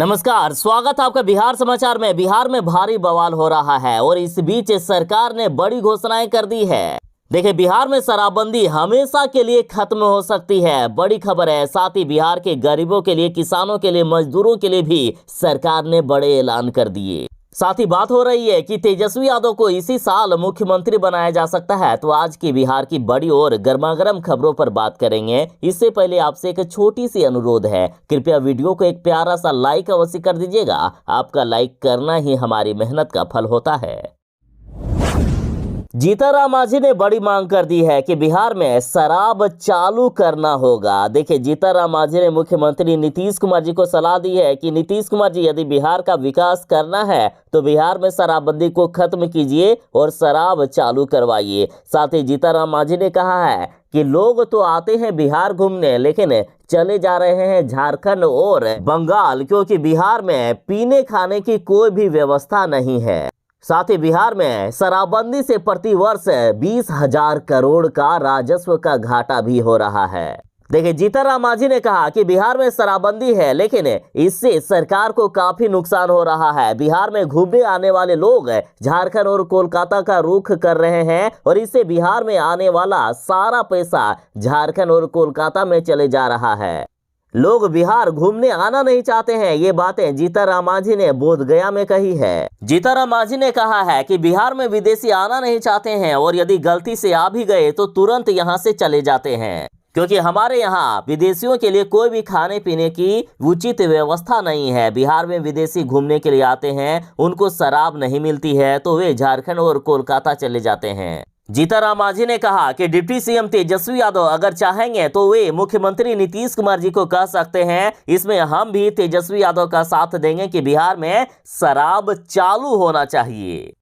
नमस्कार, स्वागत है आपका बिहार समाचार में। बिहार में भारी बवाल हो रहा है और इस बीच सरकार ने बड़ी घोषणाएं कर दी है। देखिए, बिहार में शराबबंदी हमेशा के लिए खत्म हो सकती है, बड़ी खबर है। साथ ही बिहार के गरीबों के लिए, किसानों के लिए, मजदूरों के लिए भी सरकार ने बड़े ऐलान कर दिए। साथ ही बात हो रही है कि तेजस्वी यादव को इसी साल मुख्यमंत्री बनाया जा सकता है। तो आज की बिहार की बड़ी और गर्मागर्म खबरों पर बात करेंगे। इससे पहले आपसे एक छोटी सी अनुरोध है, कृपया वीडियो को एक प्यारा सा लाइक अवश्य कर दीजिएगा। आपका लाइक करना ही हमारी मेहनत का फल होता है। जीतनराम मांझी ने बड़ी मांग कर दी है कि बिहार में शराब चालू करना होगा। देखिए, जीतनराम मांझी ने मुख्यमंत्री नीतीश कुमार जी को सलाह दी है कि नीतीश कुमार जी, यदि बिहार का विकास करना है तो बिहार में शराबबंदी को खत्म कीजिए और शराब चालू करवाइए। साथ ही जीतनराम मांझी ने कहा है कि लोग तो आते हैं बिहार घूमने, लेकिन चले जा रहे हैं झारखंड और बंगाल, क्योंकि बिहार में पीने खाने की कोई भी व्यवस्था नहीं है। साथ ही बिहार में शराबबंदी से प्रतिवर्ष 20,000 करोड़ का राजस्व का घाटा भी हो रहा है। देखिए, जीतनराम मांझी ने कहा कि बिहार में शराबबंदी है, लेकिन इससे सरकार को काफी नुकसान हो रहा है। बिहार में घूमने आने वाले लोग झारखंड और कोलकाता का रुख कर रहे हैं और इससे बिहार में आने वाला सारा पैसा झारखंड और कोलकाता में चले जा रहा है। लोग बिहार घूमने आना नहीं चाहते हैं। ये बातें जीतनराम मांझी ने बोधगया में कही है। जीतनराम मांझी ने कहा है कि बिहार में विदेशी आना नहीं चाहते हैं और यदि गलती से आ भी गए तो तुरंत यहां से चले जाते हैं, क्योंकि हमारे यहाँ विदेशियों के लिए कोई भी खाने पीने की उचित व्यवस्था नहीं है। बिहार में विदेशी घूमने के लिए आते हैं, उनको शराब नहीं मिलती है तो वे झारखंड और कोलकाता चले जाते हैं। जीतनराम मांझी ने कहा कि डिप्टी सीएम तेजस्वी यादव अगर चाहेंगे तो वे मुख्यमंत्री नीतीश कुमार जी को कह सकते हैं। इसमें हम भी तेजस्वी यादव का साथ देंगे कि बिहार में शराब चालू होना चाहिए।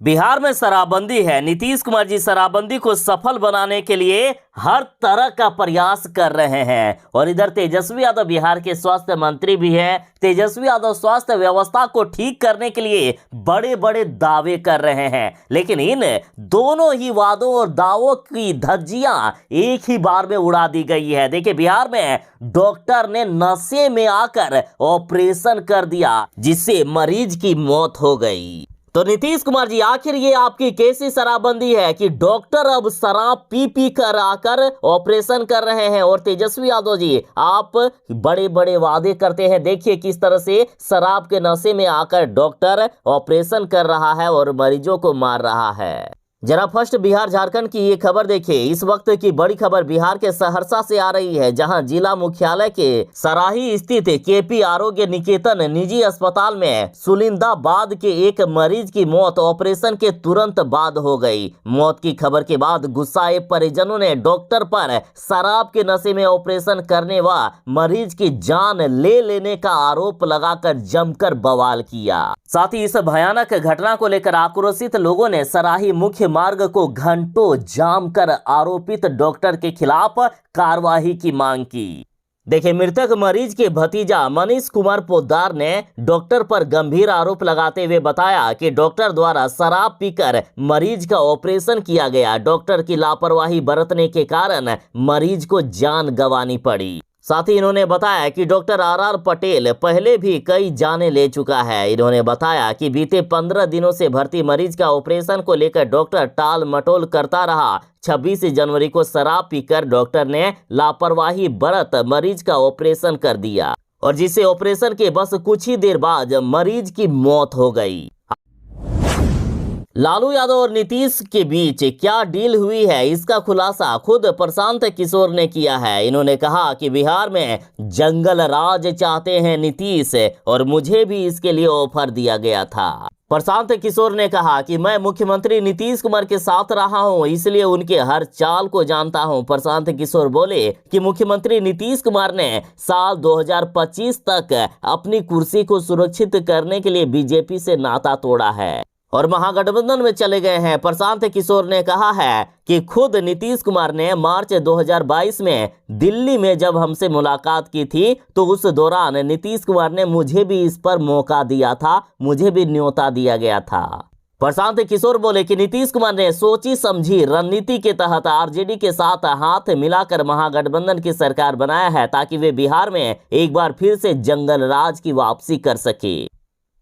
बिहार में शराबबंदी है। नीतीश कुमार जी शराबबंदी को सफल बनाने के लिए हर तरह का प्रयास कर रहे हैं। और इधर तेजस्वी यादव बिहार के स्वास्थ्य मंत्री भी हैं। तेजस्वी यादव स्वास्थ्य व्यवस्था को ठीक करने के लिए बड़े बड़े दावे कर रहे हैं, लेकिन इन दोनों ही वादों और दावों की धज्जियां एक ही बार में उड़ा दी गई है। देखिए, बिहार में डॉक्टर ने नशे में आकर ऑपरेशन कर दिया, जिससे मरीज की मौत हो गई। तो नीतीश कुमार जी, आखिर ये आपकी कैसी शराबबंदी है कि डॉक्टर अब शराब पी पी कर आकर ऑपरेशन कर रहे हैं? और तेजस्वी यादव जी, आप बड़े बड़े वादे करते हैं। देखिए किस तरह से शराब के नशे में आकर डॉक्टर ऑपरेशन कर रहा है और मरीजों को मार रहा है। जरा फर्स्ट बिहार झारखंड की ये खबर देखिए। इस वक्त की बड़ी खबर बिहार के सहरसा से आ रही है, जहां जिला मुख्यालय के सराही स्थित केपी आरोग्य निकेतन निजी अस्पताल में सुलिंदाबाद के एक मरीज की मौत ऑपरेशन के तुरंत बाद हो गई। मौत की खबर के बाद गुस्साए परिजनों ने डॉक्टर पर शराब के नशे में ऑपरेशन करने व मरीज की जान ले लेने का आरोप लगाकर जमकर बवाल किया। साथ ही इस भयानक घटना को लेकर आक्रोशित लोगों ने सराही मुख्य मार्ग को घंटों जाम कर आरोपित डॉक्टर के खिलाफ कार्रवाई की मांग की। देखिए, मृतक मरीज के भतीजा मनीष कुमार पोद्दार ने डॉक्टर पर गंभीर आरोप लगाते हुए बताया कि डॉक्टर द्वारा शराब पीकर मरीज का ऑपरेशन किया गया। डॉक्टर की लापरवाही बरतने के कारण मरीज को जान गंवानी पड़ी। साथ ही इन्होंने बताया कि डॉक्टर आर पटेल पहले भी कई जानें ले चुका है। इन्होंने बताया कि बीते 15 दिनों से भर्ती मरीज का ऑपरेशन को लेकर डॉक्टर टाल मटोल करता रहा। 26 जनवरी को शराब पीकर डॉक्टर ने लापरवाही बरत मरीज का ऑपरेशन कर दिया और जिससे ऑपरेशन के बस कुछ ही देर बाद मरीज की मौत हो गई। लालू यादव और नीतीश के बीच क्या डील हुई है, इसका खुलासा खुद प्रशांत किशोर ने किया है। इन्होंने कहा कि बिहार में जंगल राज चाहते हैं नीतीश और मुझे भी इसके लिए ऑफर दिया गया था। प्रशांत किशोर ने कहा कि मैं मुख्यमंत्री नीतीश कुमार के साथ रहा हूं, इसलिए उनके हर चाल को जानता हूं। प्रशांत किशोर बोले कि मुख्यमंत्री नीतीश कुमार ने साल 2025 तक अपनी कुर्सी को सुरक्षित करने के लिए बीजेपी से नाता तोड़ा है और महागठबंधन में चले गए हैं। प्रशांत किशोर ने कहा है कि खुद नीतीश कुमार ने मार्च 2022 में दिल्ली में जब हमसे मुलाकात की थी तो उस दौरान नीतीश कुमार ने मुझे भी इस पर मौका दिया था, मुझे भी न्योता दिया गया था। प्रशांत किशोर बोले कि नीतीश कुमार ने सोची समझी रणनीति के तहत आरजेडी के साथ हाथ मिलाकर महागठबंधन की सरकार बनाया है ताकि वे बिहार में एक बार फिर से जंगल राज की वापसी कर सके।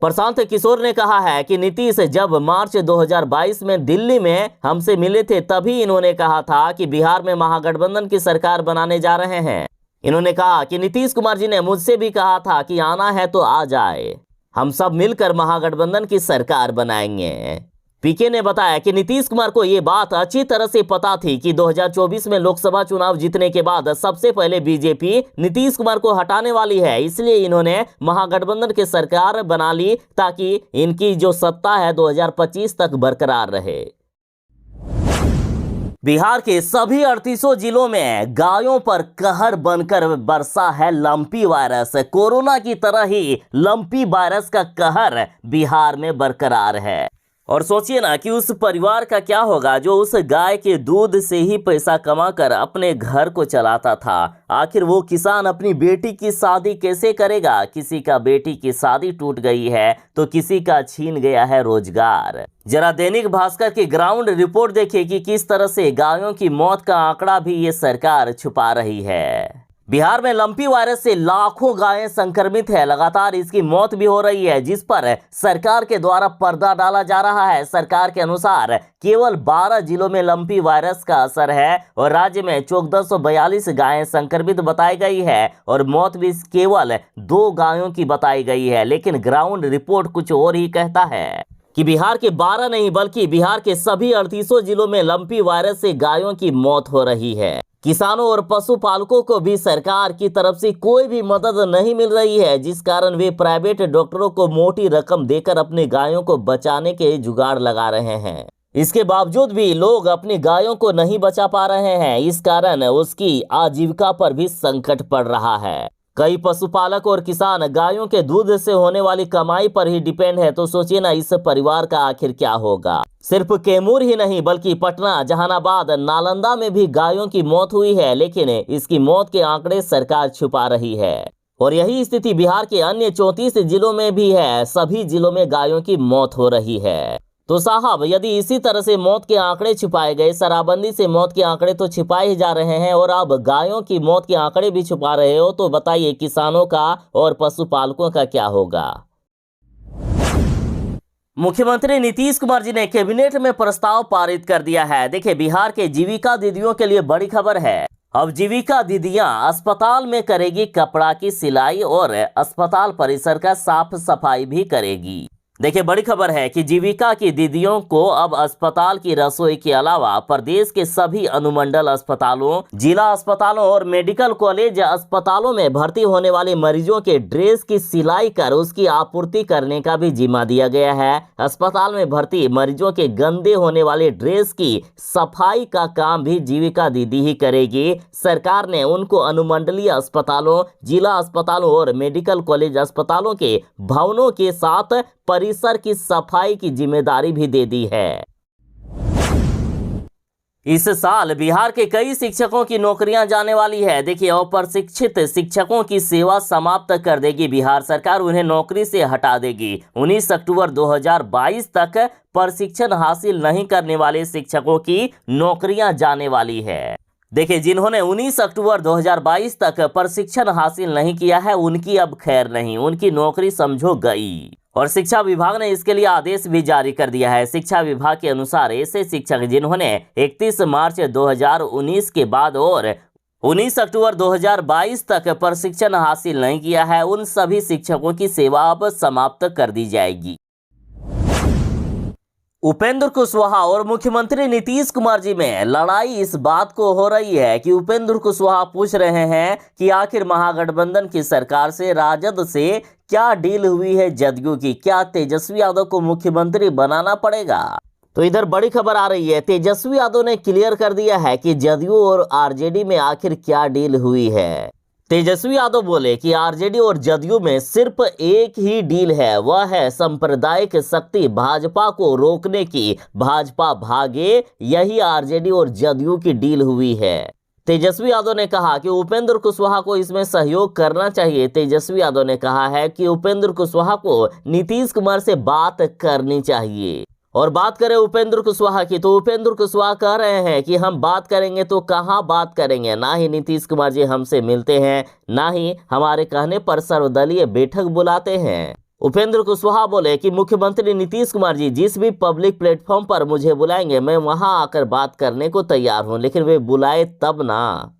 प्रशांत किशोर ने कहा है कि नीतीश जब मार्च 2022 में दिल्ली में हमसे मिले थे तभी इन्होंने कहा था कि बिहार में महागठबंधन की सरकार बनाने जा रहे हैं। इन्होंने कहा कि नीतीश कुमार जी ने मुझसे भी कहा था कि आना है तो आ जाए, हम सब मिलकर महागठबंधन की सरकार बनाएंगे। पीके ने बताया कि नीतीश कुमार को ये बात अच्छी तरह से पता थी कि 2024 में लोकसभा चुनाव जीतने के बाद सबसे पहले बीजेपी नीतीश कुमार को हटाने वाली है, इसलिए इन्होंने महागठबंधन की सरकार बना ली ताकि इनकी जो सत्ता है 2025 तक बरकरार रहे। बिहार के सभी 38 जिलों में गायों पर कहर बनकर बरसा है लंपी वायरस। कोरोना की तरह ही लंपी वायरस का कहर बिहार में बरकरार है। और सोचिए ना कि उस परिवार का क्या होगा जो उस गाय के दूध से ही पैसा कमाकर अपने घर को चलाता था। आखिर वो किसान अपनी बेटी की शादी कैसे करेगा? किसी का बेटी की शादी टूट गई है तो किसी का छीन गया है रोजगार। जरा दैनिक भास्कर की ग्राउंड रिपोर्ट देखिए कि किस तरह से गायों की मौत का आंकड़ा भी ये सरकार छुपा रही है। बिहार में लंपी वायरस से लाखों गायें संक्रमित है। लगातार इसकी मौत भी हो रही है, जिस पर सरकार के द्वारा पर्दा डाला जा रहा है। सरकार के अनुसार केवल 12 जिलों में लंपी वायरस का असर है और राज्य में 1442 गायें संक्रमित बताई गई है और मौत भी केवल 2 गायों की बताई गई है। लेकिन ग्राउंड रिपोर्ट कुछ और ही कहता है कि बिहार के 12 नहीं बल्कि बिहार के सभी 38 जिलों में लंपी वायरस से गायों की मौत हो रही है। किसानों और पशुपालकों को भी सरकार की तरफ से कोई भी मदद नहीं मिल रही है, जिस कारण वे प्राइवेट डॉक्टरों को मोटी रकम देकर अपनी गायों को बचाने के जुगाड़ लगा रहे हैं। इसके बावजूद भी लोग अपनी गायों को नहीं बचा पा रहे हैं। इस कारण उसकी आजीविका पर भी संकट पड़ रहा है। कई पशुपालक और किसान गायों के दूध से होने वाली कमाई पर ही डिपेंड है। तो सोचिए ना इस परिवार का आखिर क्या होगा। सिर्फ कैमूर ही नहीं बल्कि पटना, जहानाबाद, नालंदा में भी गायों की मौत हुई है, लेकिन इसकी मौत के आंकड़े सरकार छुपा रही है। और यही स्थिति बिहार के अन्य 34 जिलों में भी है। सभी जिलों में गायों की मौत हो रही है। तो साहब, यदि इसी तरह से मौत के आंकड़े छिपाए गए, शराबबंदी से मौत के आंकड़े तो छिपाए ही जा रहे हैं और अब गायों की मौत के आंकड़े भी छुपा रहे हो, तो बताइए किसानों का और पशुपालकों का क्या होगा। मुख्यमंत्री नीतीश कुमार जी ने कैबिनेट में प्रस्ताव पारित कर दिया है। देखिए, बिहार के जीविका दीदियों के लिए बड़ी खबर है। अब जीविका दीदियां अस्पताल में करेगी कपड़ा की सिलाई और अस्पताल परिसर का साफ सफाई भी करेगी। देखिए, बड़ी खबर है कि जीविका की दीदियों को अब अस्पताल की रसोई के अलावा प्रदेश के सभी अनुमंडल अस्पतालों, जिला अस्पतालों और मेडिकल कॉलेज अस्पतालों में भर्ती होने वाले मरीजों के ड्रेस की सिलाई कर उसकी आपूर्ति करने का भी जिम्मा दिया गया है। अस्पताल में भर्ती मरीजों के गंदे होने वाले ड्रेस की सफाई का काम भी जीविका दीदी ही करेगी। सरकार ने उनको अनुमंडलीय अस्पतालों, जिला अस्पतालों और मेडिकल कॉलेज अस्पतालों के भवनों के साथ परिसर की सफाई की जिम्मेदारी भी दे दी है। इस साल बिहार के कई शिक्षकों की नौकरियां जाने वाली है। देखिए, अप्रशिक्षित शिक्षकों की सेवा समाप्त कर देगी बिहार सरकार, उन्हें नौकरी से हटा देगी। 19 अक्टूबर 2022 तक प्रशिक्षण हासिल नहीं करने वाले शिक्षकों की नौकरियां जाने वाली है। देखिए, जिन्होंने 19 अक्टूबर 2022 तक प्रशिक्षण हासिल नहीं किया है उनकी अब खैर नहीं, उनकी नौकरी समझो गई। और शिक्षा विभाग ने इसके लिए आदेश भी जारी कर दिया है। शिक्षा विभाग के अनुसार ऐसे शिक्षक जिन्होंने 31 मार्च 2019 के बाद और 19 अक्टूबर 2022 तक प्रशिक्षण हासिल नहीं किया है, उन सभी शिक्षकों की सेवा अब समाप्त कर दी जाएगी। उपेंद्र कुशवाहा और मुख्यमंत्री नीतीश कुमार जी में लड़ाई इस बात को हो रही है कि उपेंद्र कुशवाहा पूछ रहे हैं कि आखिर महागठबंधन की सरकार से, राजद से क्या डील हुई है जदयू की? क्या तेजस्वी यादव को मुख्यमंत्री बनाना पड़ेगा? तो इधर बड़ी खबर आ रही है, तेजस्वी यादव ने क्लियर कर दिया है कि जदयू और आरजेडी में आखिर क्या डील हुई है। तेजस्वी यादव बोले कि आरजेडी और जदयू में सिर्फ एक ही डील है, वह है सांप्रदायिक शक्ति भाजपा को रोकने की। भाजपा भागे, यही आरजेडी और जदयू की डील हुई है। तेजस्वी यादव ने कहा कि उपेंद्र कुशवाहा को इसमें सहयोग करना चाहिए। तेजस्वी यादव ने कहा है कि उपेंद्र कुशवाहा को नीतीश कुमार से बात करनी चाहिए। और बात करें उपेंद्र कुशवाहा की, तो उपेंद्र कुशवाहा कह रहे हैं कि हम बात करेंगे तो कहां बात करेंगे, ना ही नीतीश कुमार जी हमसे मिलते हैं, ना ही हमारे कहने पर सर्वदलीय बैठक बुलाते हैं। उपेंद्र कुशवाहा बोले कि मुख्यमंत्री नीतीश कुमार जी जिस भी पब्लिक प्लेटफॉर्म पर मुझे बुलाएंगे मैं वहां आकर बात करने को तैयार हूं, लेकिन वे बुलाए तब ना।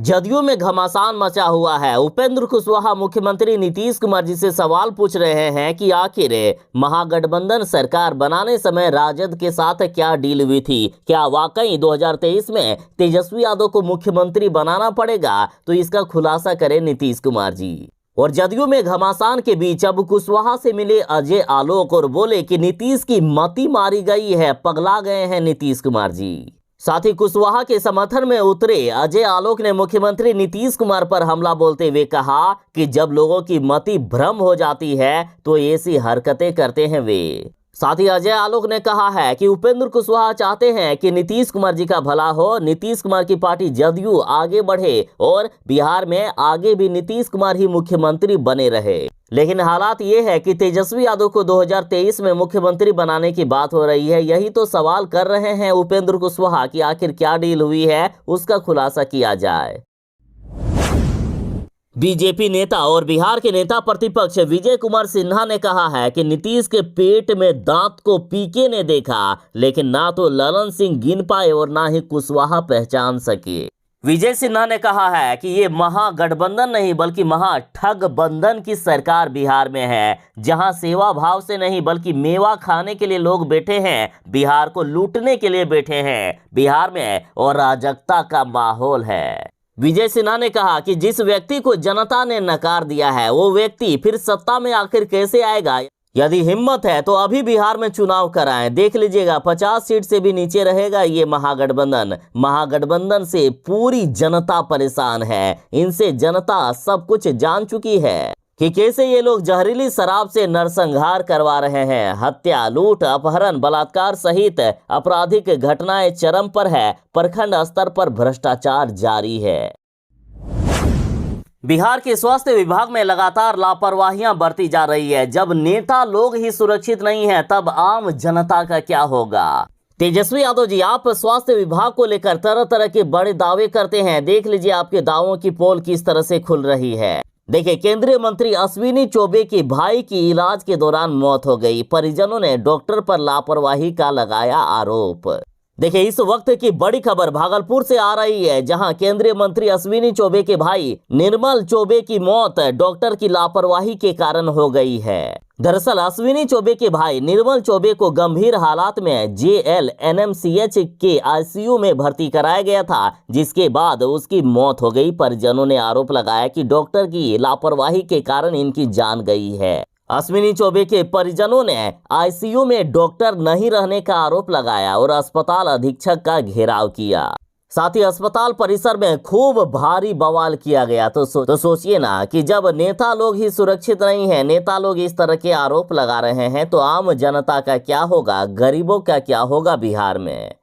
जदयू में घमासान मचा हुआ है। उपेंद्र कुशवाहा मुख्यमंत्री नीतीश कुमार जी से सवाल पूछ रहे हैं कि आखिर महागठबंधन सरकार बनाने समय राजद के साथ क्या डील हुई थी, क्या वाकई 2023 में तेजस्वी यादव को मुख्यमंत्री बनाना पड़ेगा, तो इसका खुलासा करें नीतीश कुमार जी। और जदयू में घमासान के बीच अब कुशवाहा से मिले अजय आलोक और बोले कि नीतीश की मति मारी गई है, पगला गए हैं नीतीश कुमार जी। साथ ही कुशवाहा के समर्थन में उतरे अजय आलोक ने मुख्यमंत्री नीतीश कुमार पर हमला बोलते हुए कहा कि जब लोगों की मति भ्रम हो जाती है तो ऐसी हरकतें करते हैं वे। साथ ही अजय आलोक ने कहा है कि उपेंद्र कुशवाहा चाहते हैं कि नीतीश कुमार जी का भला हो, नीतीश कुमार की पार्टी जदयू आगे बढ़े और बिहार में आगे भी नीतीश कुमार ही मुख्यमंत्री बने रहे। लेकिन हालात ये है कि तेजस्वी यादव को 2023 में मुख्यमंत्री बनाने की बात हो रही है। यही तो सवाल कर रहे हैं उपेंद्र कुशवाहा कि आखिर क्या डील हुई है, उसका खुलासा किया जाए। बीजेपी नेता और बिहार के नेता प्रतिपक्ष विजय कुमार सिन्हा ने कहा है कि नीतीश के पेट में दांत को पीके ने देखा, लेकिन ना तो ललन सिंह गिन पाए और ना ही कुशवाहा पहचान सके। विजय सिन्हा ने कहा है कि ये महागठबंधन नहीं बल्कि महाठगबंधन की सरकार बिहार में है, जहां सेवा भाव से नहीं बल्कि मेवा खाने के लिए लोग बैठे हैं, बिहार को लूटने के लिए बैठे हैं। बिहार में अराजकता का माहौल है। विजय सिन्हा ने कहा कि जिस व्यक्ति को जनता ने नकार दिया है वो व्यक्ति फिर सत्ता में आखिर कैसे आएगा। यदि हिम्मत है तो अभी बिहार में चुनाव कराएं, देख लीजिएगा 50 सीट से भी नीचे रहेगा ये महागठबंधन। महागठबंधन से पूरी जनता परेशान है। इनसे जनता सब कुछ जान चुकी है कि कैसे ये लोग जहरीली शराब से नरसंहार करवा रहे हैं। हत्या, लूट, अपहरण, बलात्कार सहित आपराधिक घटनाएं चरम पर है। प्रखंड स्तर पर भ्रष्टाचार जारी है। बिहार के स्वास्थ्य विभाग में लगातार लापरवाहियां बरती जा रही है। जब नेता लोग ही सुरक्षित नहीं है तब आम जनता का क्या होगा। तेजस्वी यादव जी, आप स्वास्थ्य विभाग को लेकर तरह तरह के बड़े दावे करते हैं। देख लीजिए आपके दावों की पोल किस तरह से खुल रही है। देखिए, केंद्रीय मंत्री अश्विनी चौबे के भाई की इलाज के दौरान मौत हो गई। परिजनों ने डॉक्टर पर लापरवाही का लगाया आरोप। देखिए, इस वक्त की बड़ी खबर भागलपुर से आ रही है, जहां केंद्रीय मंत्री अश्विनी चौबे के भाई निर्मल चौबे की मौत डॉक्टर की लापरवाही के कारण हो गई है। दरअसल अश्विनी चौबे के भाई निर्मल चौबे को गंभीर हालात में JLNMCH के ICU में भर्ती कराया गया था, जिसके बाद उसकी मौत हो गई। परिजनों ने आरोप लगाया कि डॉक्टर की लापरवाही के कारण इनकी जान गई है। अश्विनी चौबे के परिजनों ने ICU में डॉक्टर नहीं रहने का आरोप लगाया और अस्पताल अधीक्षक का घेराव किया। साथ ही अस्पताल परिसर में खूब भारी बवाल किया गया। तो सोचिए ना कि जब नेता लोग ही सुरक्षित नहीं है, नेता लोग इस तरह के आरोप लगा रहे हैं, तो आम जनता का क्या होगा, गरीबों का क्या होगा बिहार में।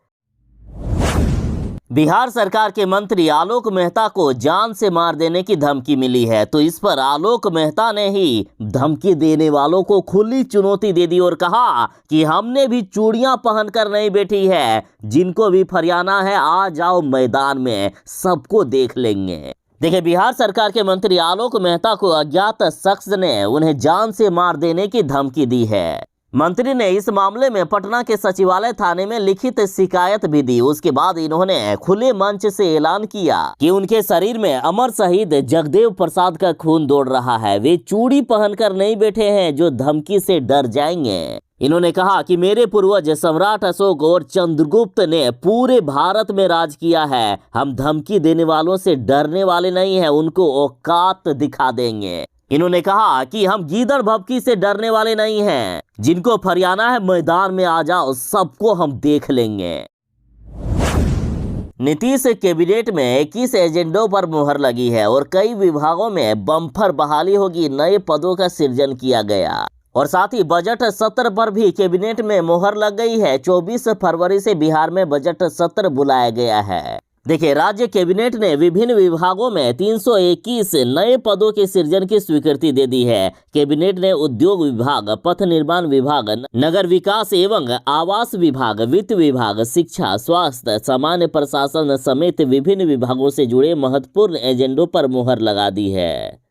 बिहार सरकार के मंत्री आलोक मेहता को जान से मार देने की धमकी मिली है। तो इस पर आलोक मेहता ने ही धमकी देने वालों को खुली चुनौती दे दी और कहा कि हमने भी चूड़ियां पहनकर नहीं बैठी है, जिनको भी फरियाना है आ जाओ मैदान में, सबको देख लेंगे। देखिए, बिहार सरकार के मंत्री आलोक मेहता को अज्ञात शख्स ने उन्हें जान से मार देने की धमकी दी है। मंत्री ने इस मामले में पटना के सचिवालय थाने में लिखित शिकायत भी दी। उसके बाद इन्होंने खुले मंच से ऐलान किया कि उनके शरीर में अमर शहीद जगदेव प्रसाद का खून दौड़ रहा है। वे चूड़ी पहनकर नहीं बैठे हैं जो धमकी से डर जाएंगे। इन्होंने कहा कि मेरे पूर्वज सम्राट अशोक और चंद्रगुप्त ने पूरे भारत में राज किया है। हम धमकी देने वालों से डरने वाले नहीं हैं, उनको औकात दिखा देंगे। इन्होंने कहा कि हम गीदड़ भभकी से डरने वाले नहीं हैं, जिनको फरियाना है मैदान में आ जाओ, सबको हम देख लेंगे। नीतीश कैबिनेट में 21 एजेंडों पर मुहर लगी है और कई विभागों में बम्पर बहाली होगी, नए पदों का सृजन किया गया। और साथ ही बजट सत्र पर भी कैबिनेट में मुहर लग गई है। 24 फरवरी से बिहार में बजट सत्र बुलाया गया है। देखिए, राज्य कैबिनेट ने विभिन्न विभागों में 321 नए पदों के सृजन की स्वीकृति दे दी है। कैबिनेट ने उद्योग विभाग, पथ निर्माण विभाग, नगर विकास एवं आवास विभाग, वित्त विभाग, शिक्षा, स्वास्थ्य, सामान्य प्रशासन समेत विभिन्न विभागों से जुड़े महत्वपूर्ण एजेंडों पर मुहर लगा दी है।